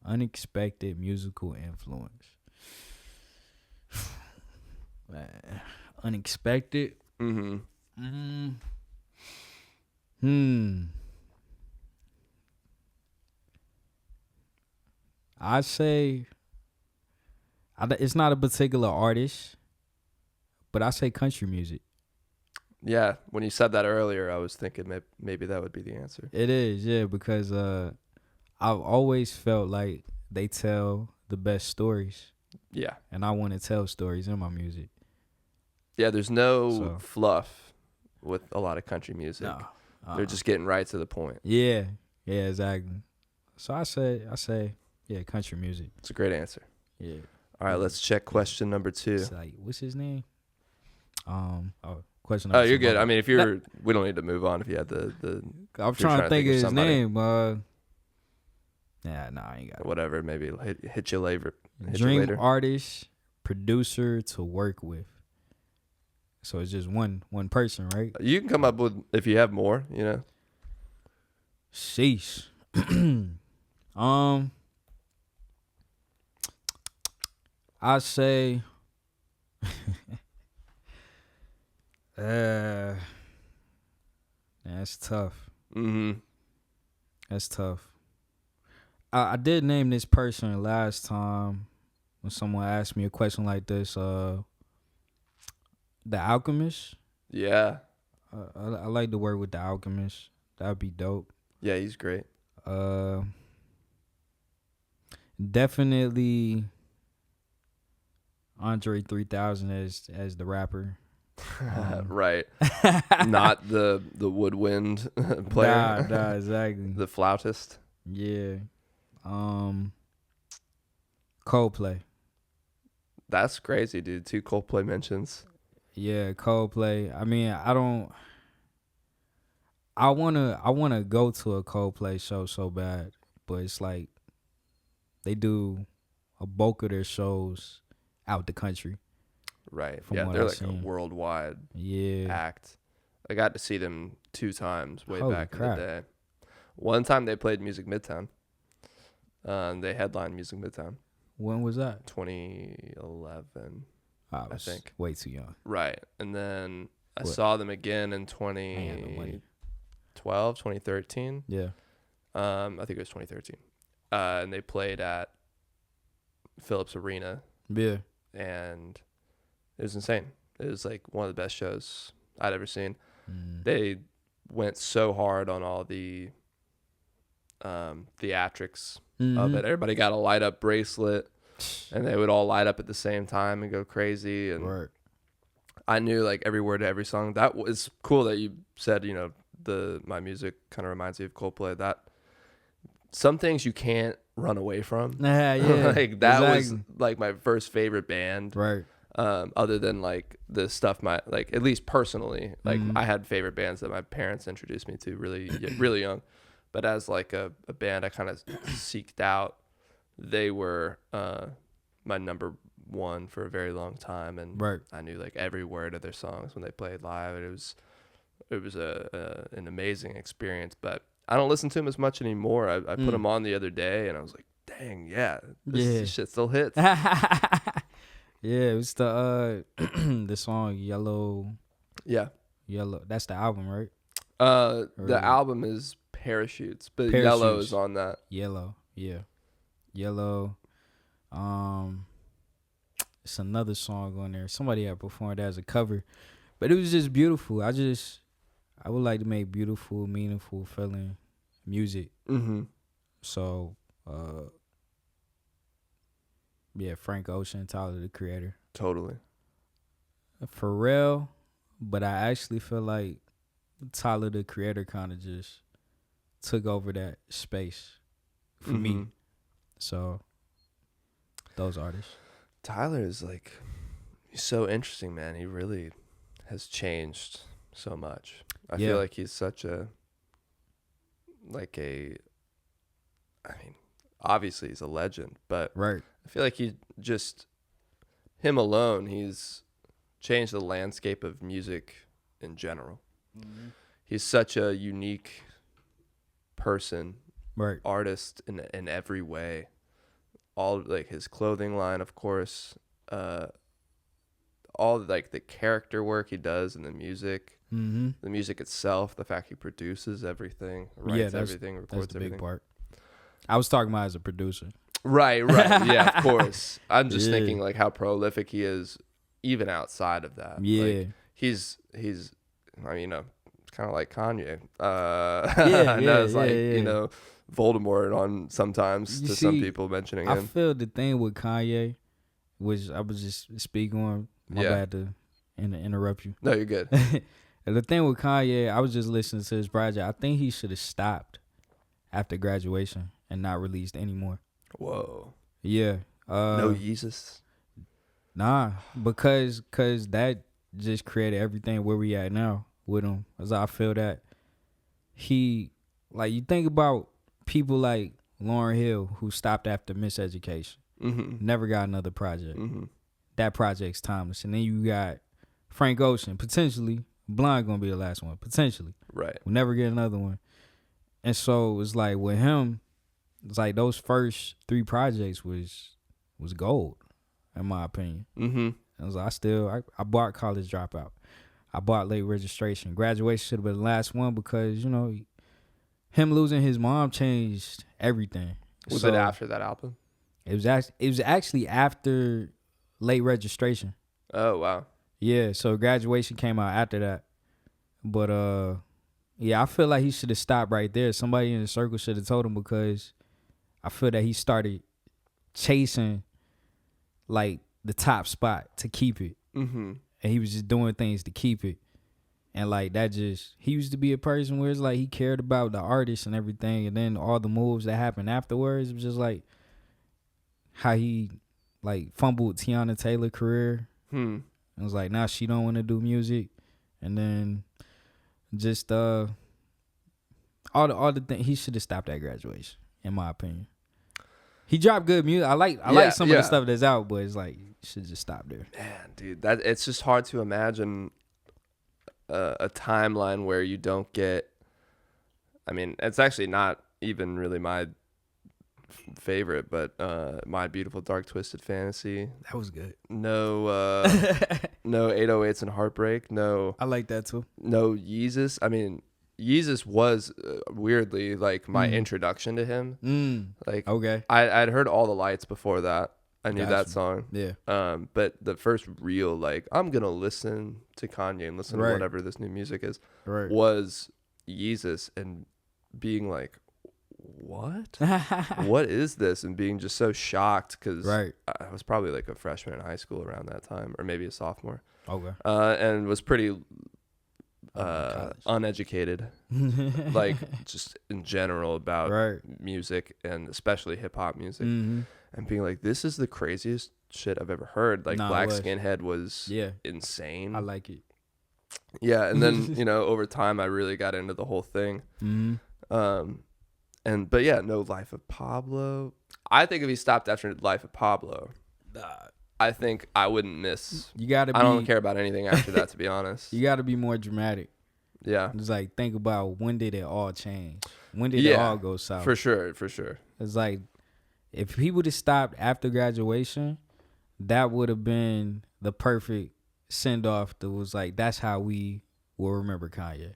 Unexpected musical influence. Man, unexpected. I'd say it's not a particular artist, but I say country music. Yeah, when you said that earlier, I was thinking maybe that would be the answer. It is, yeah, because I've always felt like they tell the best stories. Yeah. And I want to tell stories in my music. Yeah, there's no fluff with a lot of country music. No. They're just getting right to the point. Yeah, exactly. So I say, yeah, country music. It's a great answer. Yeah. All right, let's check question number 2. It's like, what's his name? Question Oh, number 2. you're good. I mean, if you're, we don't need to move on if you had the I'm trying to think of his somebody. name. Nah, I ain't got it. Whatever, maybe hit you later. Dream artist, producer to work with. So it's just one person, right? You can come up with, if you have more, you know. Sheesh. I say that's tough. That's tough. I did name this person last time when someone asked me a question like this. The Alchemist. Yeah. I like to work with the Alchemist. That'd be dope. Yeah, he's great. Definitely Andre 3000 as the rapper. Right. Not the woodwind player. Nah, exactly. The flautist. Yeah. Coldplay. That's crazy, dude. 2 Coldplay mentions. Yeah, Coldplay. I mean, I wanna go to a Coldplay show so bad, but it's like they do a bulk of their shows out the country. Right. From Yeah, what they're I've like seen. a worldwide Yeah. act. I got to see them 2 times way Holy back crap. in the day. One time they played Music Midtown. They headlined Music Midtown. When was that? 2011. I was think. way too young. Right. And then I What? saw them again in I ain't had no money. 2013. Yeah. I think it was 2013. And they played at Phillips Arena, Yeah. and it was insane. It was like one of the best shows I'd ever seen. Mm. They went so hard on all the theatrics of it. Everybody got a light up bracelet, and they would all light up at the same time and go crazy. And Right. I knew like every word to every song. That was cool that you said, you know, my music kind of reminds me of Coldplay. That some things you can't run away from. Yeah. Like that was exactly. like my first favorite band. Right. Other than like the stuff like at least personally, like Mhm. I had favorite bands that my parents introduced me to really young, but as like a band I kind of seeked out, they were my number one for a very long time, and Right. I knew like every word of their songs when they played live. It was an amazing experience, but I don't listen to them as much anymore. I put them on the other day, and I was like, dang, yeah, this shit still hits. Yeah, it was the the song Yellow. Yeah. Yellow. That's the album, right? The album is Parachutes, but Yellow is on that. Yellow, yeah. Yellow. It's another song on there. Somebody had performed that as a cover. But it was just beautiful. I would like to make beautiful, meaningful, feeling music. Mm-hmm. So, yeah, Frank Ocean, Tyler, the Creator. Totally. Pharrell, but I actually feel like Tyler, the Creator, kind of just took over that space for me. So, those artists. Tyler is like, he's so interesting, man. He really has changed so much. I feel like he's such I mean, obviously he's a legend, but Right. I feel like him alone, he's changed the landscape of music in general. Mm-hmm. He's such a unique person, Right. artist in every way. All like his clothing line, of course, all like the character work he does in the music, the music itself, the fact he produces everything, writes everything, records that's the big everything. part. I was talking about as a producer. Right. Yeah, of course. I'm just thinking like how prolific he is, even outside of that. Yeah, like, he's. I mean, you know, it's kind of like Kanye. I know it's like you know, Voldemort on sometimes You to some see, people mentioning I him. feel the thing with Kanye which I was just speaking on. My bad to interrupt you. No, you're good. And the thing with Kanye, I was just listening to his project. I think he should have stopped after graduation and not released anymore. Whoa. Yeah. No Yeezus? Nah, because that just created everything where we at now with him. As I feel that he, like, you think about people like Lauryn Hill who stopped after Miseducation. Never got another project. That project's timeless. And then you got Frank Ocean, potentially. Blind gonna be the last one, potentially. Right. We'll never get another one. And so it's like with him, it's like those first 3 projects was gold, in my opinion. I was like, I bought College Dropout. I bought Late Registration. Graduation should have been the last one because, you know, him losing his mom changed everything. Was it after that album? It was actually after Late Registration. Oh, wow. Yeah, so Graduation came out after that. But yeah, I feel like he should have stopped right there. Somebody in the circle should have told him, because I feel that he started chasing like the top spot to keep it. And he was just doing things to keep it. And like that just, he used to be a person where it's like he cared about the artist and everything. And then all the moves that happened afterwards, it was just like how he like fumbled Tiana Taylor's career. It was like, now she don't want to do music. And then just all the things, he should have stopped at Graduation, in my opinion. He dropped good music. I like some of the stuff that's out, but it's like, you should just stop there. Man, dude, that it's just hard to imagine a timeline where you don't get, I mean, it's actually not even really my favorite, but My Beautiful Dark Twisted Fantasy. That was good. No no 808s and Heartbreak. No, I like that too. No Yeezus. I mean, Yeezus was weirdly like my introduction to him. Like, okay, I'd heard All the Lights before that. I knew that song. Yeah. But the first real, like, I'm gonna listen to Kanye and listen to whatever this new music is, was Yeezus, and being like, what? What is this? And being just so shocked, because I was probably like a freshman in high school around that time, or maybe a sophomore. Okay. And was pretty uneducated, like just in general about music, and especially hip hop music, and being like, this is the craziest shit I've ever heard. Like, Black Skinhead was insane. I like it. Yeah, and then you know, over time, I really got into the whole thing. But yeah, no Life of Pablo. I think if he stopped after Life of Pablo, I think I wouldn't miss. You gotta. I don't care about anything after that, to be honest. You gotta be more dramatic. Yeah. It's like, think about, when did it all change? When did it all go south? For sure. It's like, if he would have stopped after Graduation, that would have been the perfect send off. That was like, that's how we will remember Kanye.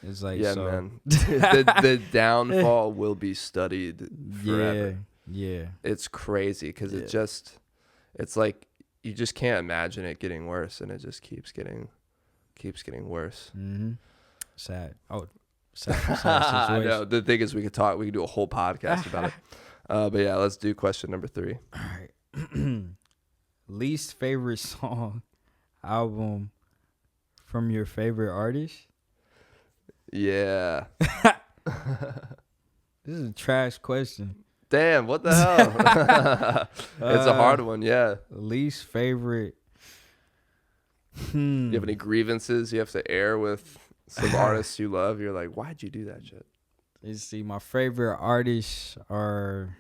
It's like, yeah, so. Man. the downfall will be studied forever. Yeah. It's crazy, because it's like, you just can't imagine it getting worse, and it just keeps getting worse. Sad. Oh, sad situation. I know. The thing is, we could do a whole podcast about it. But yeah, let's do question number 3. All right. Least favorite song, album from your favorite artist? Yeah. This is a trash question. Damn, what the hell? It's a hard one, yeah. Least favorite. You have any grievances you have to air with some artists you love? You're like, why'd you do that shit? You see, my favorite artists are.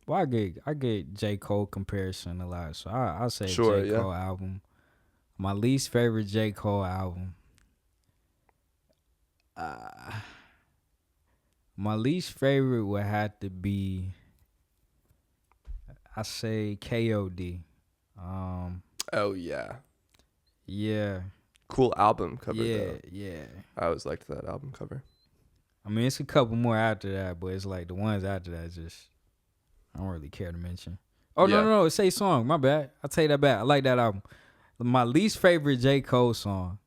Well, I get J. Cole comparison a lot, so I'll say J. Cole album. My least favorite J. Cole album. My least favorite would have to be, I say, KOD. Oh yeah. Yeah. Cool album cover. Yeah. I always liked that album cover. I mean, it's a couple more after that, but it's like the ones after that just, I don't really care to mention. Oh, no, it's a song. My bad. I'll take that back. I like that album. My least favorite J. Cole song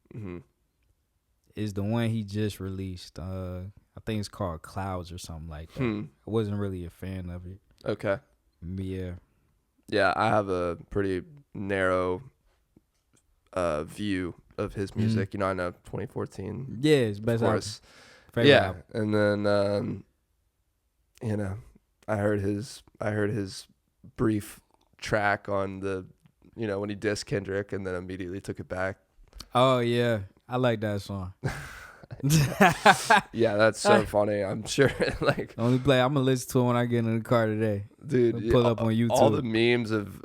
is the one he just released. I think it's called Clouds or something like that. I wasn't really a fan of it. Okay. Yeah. Yeah, I have a pretty narrow view of his music. You know, I know 2014. Yeah, it's best Of album. course. Favorite Yeah, album. and then you know, I heard his brief track on the, you know, when he dissed Kendrick, and then immediately took it back. Oh yeah, I like that song. Yeah, that's so funny. I'm sure, like, Only play. I'm gonna listen to it when I get in the car today. dude, Pull up on YouTube. all the memes of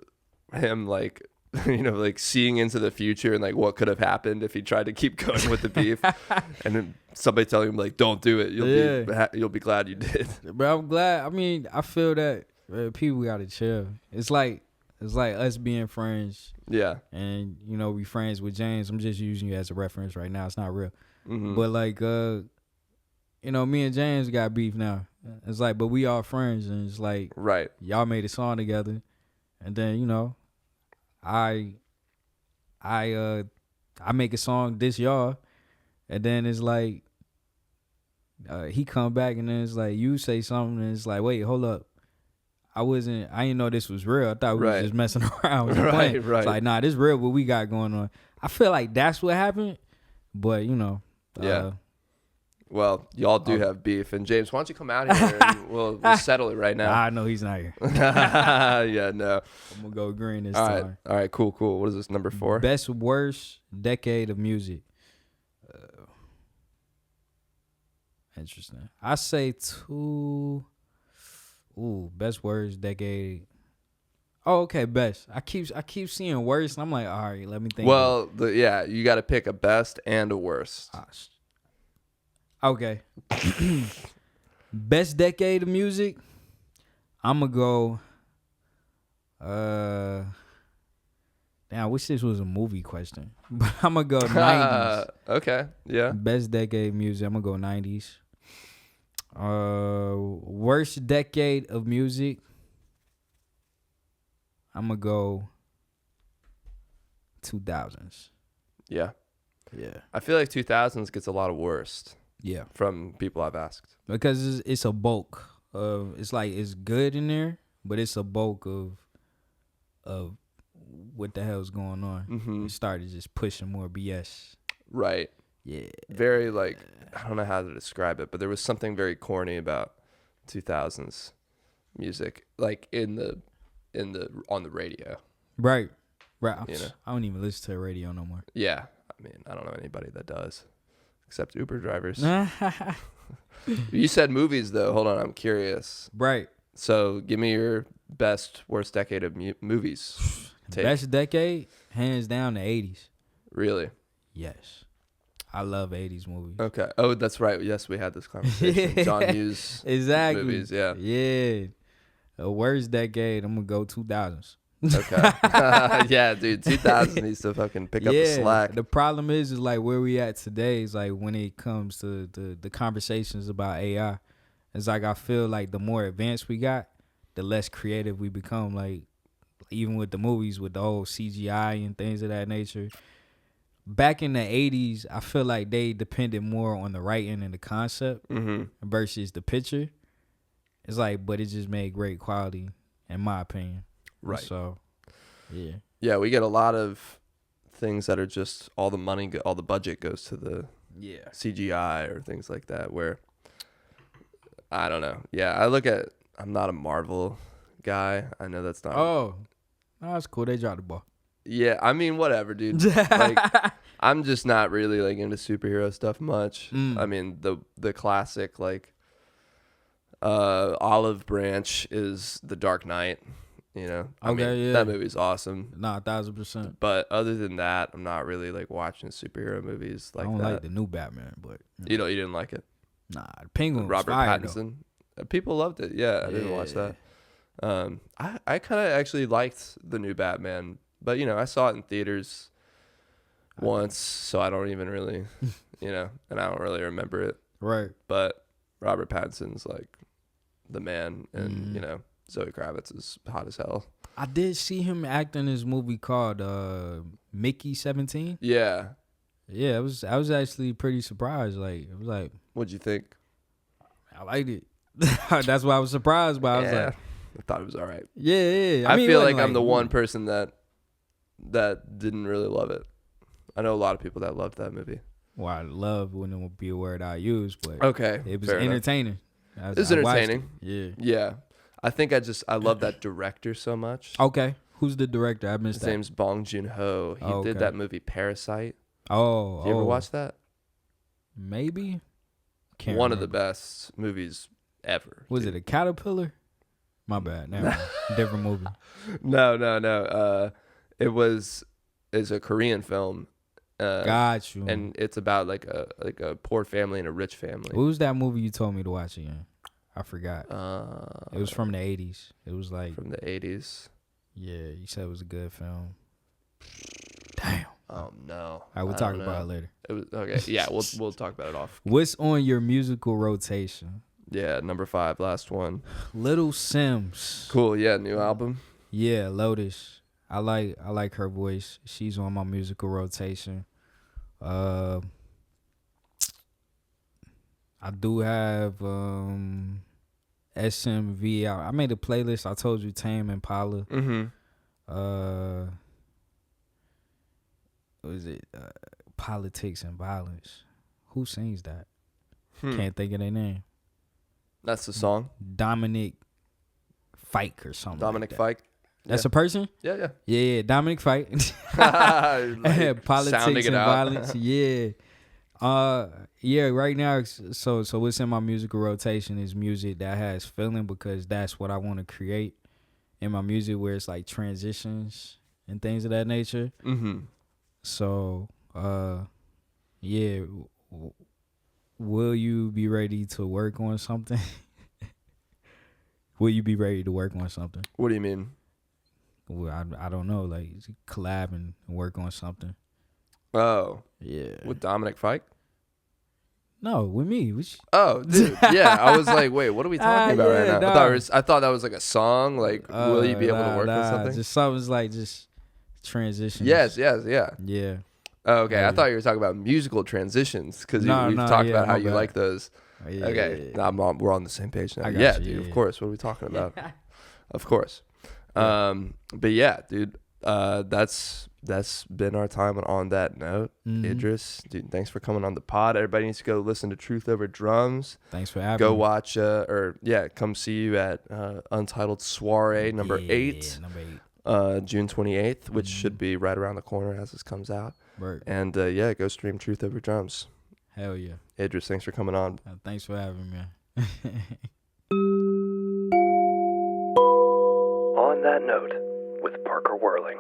him, like, you know, like seeing into the future and like what could have happened if he tried to keep going with the beef, and then somebody telling him like, "Don't do it. You'll be glad you did." But I'm glad. I mean, I feel that people gotta chill. It's like us being friends. Yeah. And you know, we friends with James. I'm just using you as a reference right now. It's not real. Mm-hmm. But like, you know, me and James got beef now. It's like, but we all friends, and it's like, right. Y'all made a song together, and then you know, I make a song diss y'all, and then it's like he come back and then it's like you say something and it's like, wait, hold up. I didn't know this was real. I thought we was just messing around with playing. Right. It's like, nah, this real what we got going on. I feel like that's what happened. But you know. Yeah. Well, y'all do have beef. And James, why don't you come out here and we'll settle it right now. I know he's not here. Yeah, no. I'm gonna go green this time. All right, cool. What is this, number 4? Best worst decade of music. Interesting. I say 2. Ooh, best worst decade. Oh, okay, best. I keep seeing worst, and I'm like, all right, let me think. Well, you got to pick a best and a worst. Okay. Best decade of music. I'm gonna go. Damn, I wish this was a movie question, but I'm gonna go 90s. Okay, yeah. Best decade of music. I'm gonna go 90s. Worst decade of music. I'm gonna go 2000s. Yeah. Yeah. I feel like 2000s gets a lot of worst. Yeah. From people I've asked. Because it's a bulk of, it's like it's good in there, but it's a bulk of what the hell's going on. Mm-hmm. It started just pushing more BS. Right. Yeah. Very like, I don't know how to describe it, but there was something very corny about 2000s music, like on the radio. Right. You know? I don't even listen to the radio no more. Yeah. I mean, I don't know anybody that does, except Uber drivers. You said movies, though. Hold on, I'm curious. Right. So give me your best, worst decade of movies. Best decade, hands down, the 80s. Really? Yes. I love 80s movies. Okay. Oh, that's right. Yes, we had this conversation. John Hughes exactly. movies, yeah. Yeah. The worst decade, I'm going to go 2000s. Okay. Yeah, dude, 2000 needs to fucking pick up the slack. The problem is like where we at today is like when it comes to the conversations about AI. It's like I feel like the more advanced we got, the less creative we become. Like even with the movies, with the whole CGI and things of that nature. Back in the 80s, I feel like they depended more on the writing and the concept versus the picture. It's like, but it just made great quality, in my opinion. Right. So, yeah. Yeah, we get a lot of things that are just all the money, all the budget goes to the CGI or things like that, where, I don't know. Yeah, I'm not a Marvel guy. I know that's not. Oh, that's cool. They dropped the ball. Yeah, I mean, whatever, dude. Like, I'm just not really like into superhero stuff much. I mean, the classic like olive branch is The Dark Knight. You know, I mean, that movie's awesome. Nah, 1000%. But other than that, I'm not really like watching superhero movies like that. I don't like the new Batman, but you didn't like it. Nah, the Penguin Robert was fire, Pattinson. People loved it. Yeah, I didn't watch that. I kind of actually liked the new Batman, but I saw it in theaters once, so I don't even really, and I don't really remember it. Right. But Robert Pattinson's like the man, and Zoe Kravitz is hot as hell. I did see him act in this movie called Mickey 17. Yeah. Yeah, I was actually pretty surprised. Like, it was like, what'd you think? I liked it. That's why I was surprised by. I was like, I thought it was all right. Yeah. I mean, feel it wasn't like I'm the one person that didn't really love it. I know a lot of people that loved that movie. Well, I love wouldn't be a word I use, but Okay, it was fair enough. entertaining. It was entertaining. Yeah. Yeah. I think I love that director so much. Okay. Who's the director? I missed His that. name's Bong Joon-ho. He did that movie Parasite. Oh. Did you ever watch that? Maybe. Can't One remember. of the best movies ever. Was it a caterpillar? My bad. Now different movie. No. It's a Korean film. Got you. And it's about like a poor family and a rich family. What was that movie you told me to watch again? I forgot. It was from the 80s. It was like from the 80s. Yeah, you said it was a good film. Damn. Oh no. I will talk about it later. It was okay. Yeah, we'll talk about it off. What's on your musical rotation? Yeah, number 5, last one. Little Sims. Cool. Yeah, new album. Yeah, Lotus. I like her voice. She's on my musical rotation. I do have SMV. I made a playlist. I told you Tame Impala. Mm-hmm. What is it? Politics and Violence. Who sings that? Can't think of their name. That's the song. Dominic Fike or something. Dominic like Fike. That's a person? Yeah. Yeah, Dominic Fike. Like, Politics and Violence. Yeah. Yeah, right now, so what's in my musical rotation is music that has feeling, because that's what I want to create in my music, where it's like transitions and things of that nature. Mm-hmm. So, yeah, will you be ready to work on something? Will you be ready to work on something? What do you mean? Well, I don't know, like collab and work on something. Oh. Yeah. With Dominic Fike? No, with me. Oh, dude. Yeah. I was like, wait, what are we talking about right now? Nah. I thought that was like a song. Like, will you be able to work on something? Just something's like just transitions. Yes, yeah. Yeah. Oh, okay. Yeah. I thought you were talking about musical transitions, because we've talked about how my you bad. like those. Yeah, Okay. yeah. We're on the same page now. I got Yeah, you, dude. yeah. Of course. What are we talking about? Of course. Yeah. But yeah, dude. That's been our time on that note. Idris, dude, thanks for coming on the pod. Everybody needs to go listen to Truth Over Drums. Thanks for having Go me. watch come see you at Untitled Soiree number 8. Number 8. June 28th, which should be right around the corner as this comes out. Right. And go stream Truth Over Drums. Hell yeah. Idris, thanks for coming on. Thanks for having me. On that note, with Parker Whirling.